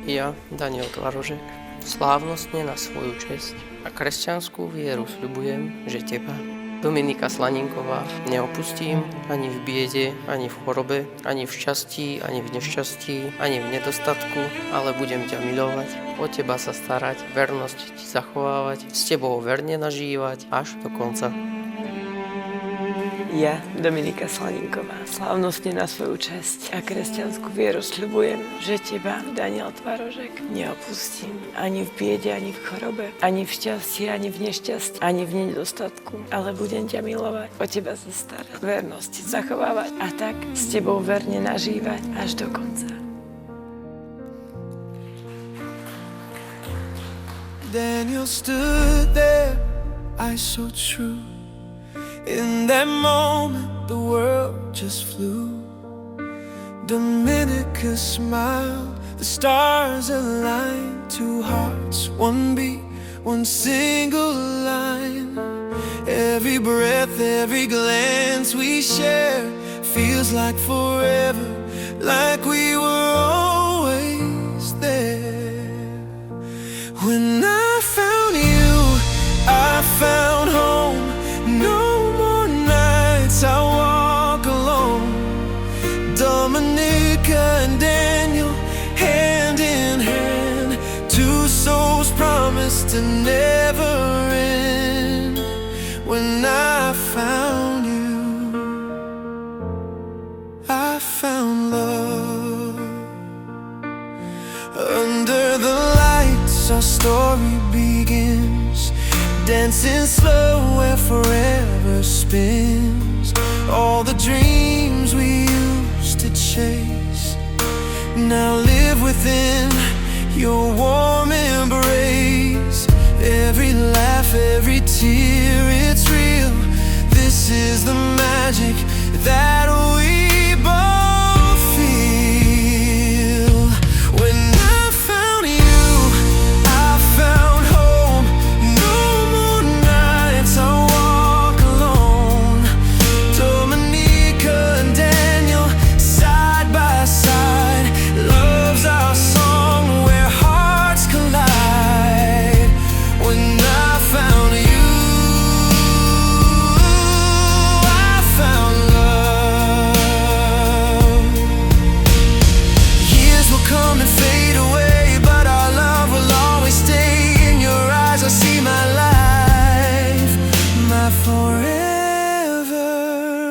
Ja, Daniel Tvarožek, slávnostne na svoju česť a kresťanskú vieru sľubujem, že teba, Dominika Slaninková, neopustím ani v biede, ani v chorobe, ani v šťastí, ani v nešťastí, ani v nedostatku, ale budem ťa milovať, o teba sa starať, vernosť ti zachovávať, s tebou verne nažívať až do konca. Ja, Dominika Slaninková, slávnostne na svoju česť a kresťanskú vieru sľubujem, že teba, Daniel Tvarožek, neopustím ani v biede, ani v chorobe, ani v šťastí, ani v nešťastí, ani v nedostatku, ale budem ťa milovať, o teba sa starať, vernosť zachovávať a tak s tebou verne nažívať až do konca. Daniel stood there, eyes so true. In that moment, the world just flew. Dominica smiled, the stars aligned. Two hearts, one beat, one single line. Every breath, every glance we share feels like forever, like we were always there. When I found you, I found home. No I walk alone. Dominica and Daniel, hand in hand, two souls promised to never end. When I found you, I found love. Under the lights, our story begins, dancing slow where forever spins. All the dreams we used to chase now live within your warm embrace. Every laugh, every tear, it's real. This is the magic that we both feel. When I found you, I found home. No more nights I walk alone. Dominica and Daniel, side by side. Love's our song where hearts collide. When I found you, I found love. Years will come and fade away, but our love will always stay. In your eyes I see my life, my forever,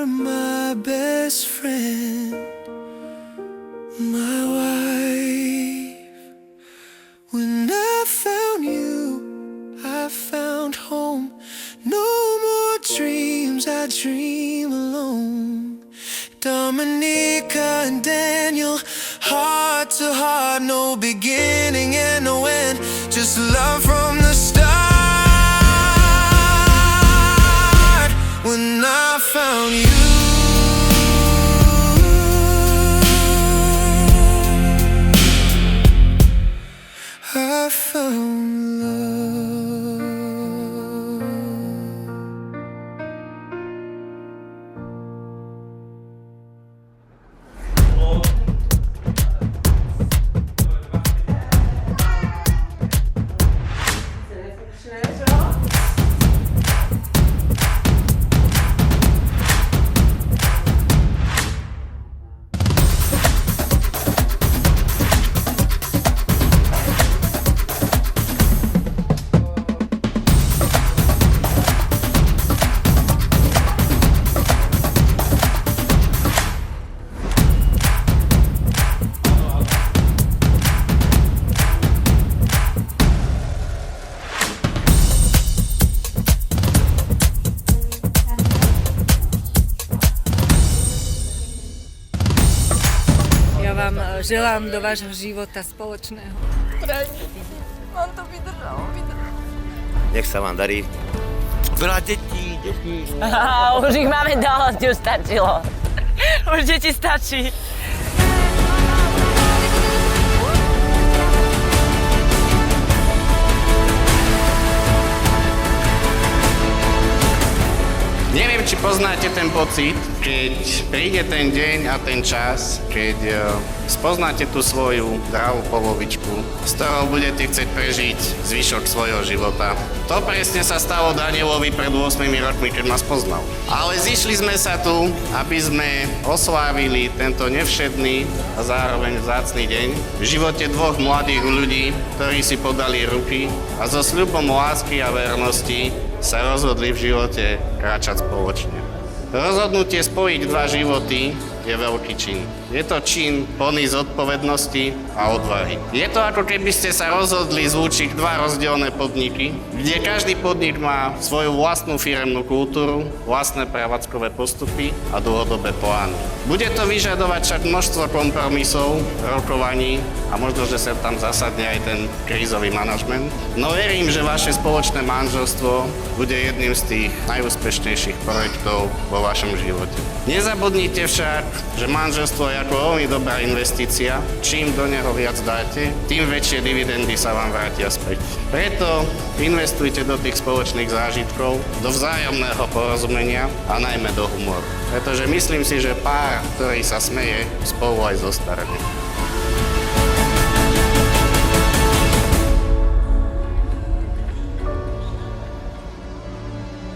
my best friend, my wife. When I found you, I found home. No more dreams I dream alone. Dominica and Daniel, heart to heart, no beginning and no end, just love from the start. When I found you, I found love. Ja vám želám do vášho života spoločného. Mám to vydržalo. Nech sa vám darí. Veľa detí. Už ich máme dosť, už stačilo. Už deti stačí. Neviem, či poznáte ten pocit, keď príde ten deň a ten čas, keď spoznáte tú svoju dravú polovičku, s ktorou budete chcieť prežiť zvyšok svojho života. To presne sa stalo Danielovi pred 8 rokmi, keď ma spoznal. Ale zišli sme sa tu, aby sme oslávili tento nevšedný a zároveň vzácny deň v živote dvoch mladých ľudí, ktorí si podali ruky a so sľubom lásky a vernosti sa rozhodli v živote kráčať spoločne. Rozhodnutie spojiť dva životy je veľký čin. Je to čin plný zodpovednosti a odvahy. Je to ako keby ste sa rozhodli zlúčiť dva rozdielne podniky, kde každý podnik má svoju vlastnú firemnú kultúru, vlastné prevádzkové postupy a dlhodobé plány. Bude to vyžadovať však množstvo kompromisov, rokovaní a možno, že sa tam zasadne aj ten krízový manažment. No verím, že vaše spoločné manželstvo bude jedným z tých najúspešnejších projektov vo vašom živote. Nezabudnite však, že manželstvo je ako veľmi dobrá investícia. Čím do neho viac dáte, tým väčšie dividendy sa vám vrátia späť. Preto investujte do tých spoločných zážitkov, do vzájomného porozumenia a najmä do humoru. Pretože myslím si, že pár, ktorý sa smeje, spolu aj zostarne.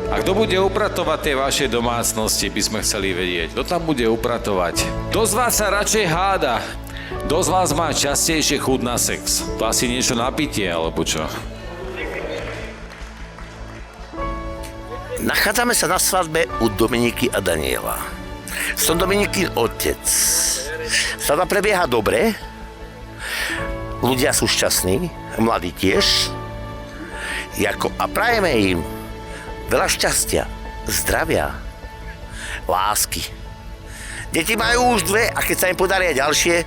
A kto bude upratovať tie vaše domácnosti, by sme chceli vedieť. Kto tam bude upratovať? Kto z vás sa radšej háda? Kto z vás má častejšie chuť na sex? To asi niečo na pitie, alebo čo? Nachádzame sa na svadbe u Dominiky a Daniela. Som Dominikin otec. Svadba prebieha dobre. Ľudia sú šťastní, mladí tiež. A prajeme im veľa šťastia, zdravia, lásky. Deti majú už 2 a keď sa im podaria ďalšie,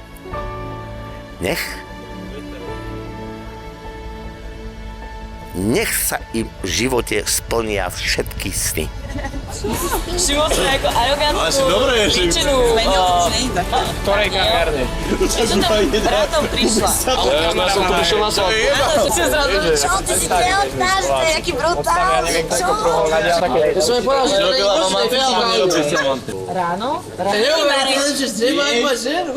nech sa im v živote splnia všetky sny. Všimol som ako arogantnú príčinu. Ktorej kavárne? Ja som tam rátom prišla. Ja som tu prišiel na svadbu. Čo, ty si neodnáš, to je jaký brutálny, čo? To som jej povedal, že to je ibočnej fialovky. Ráno? Neviem, že máš ženu.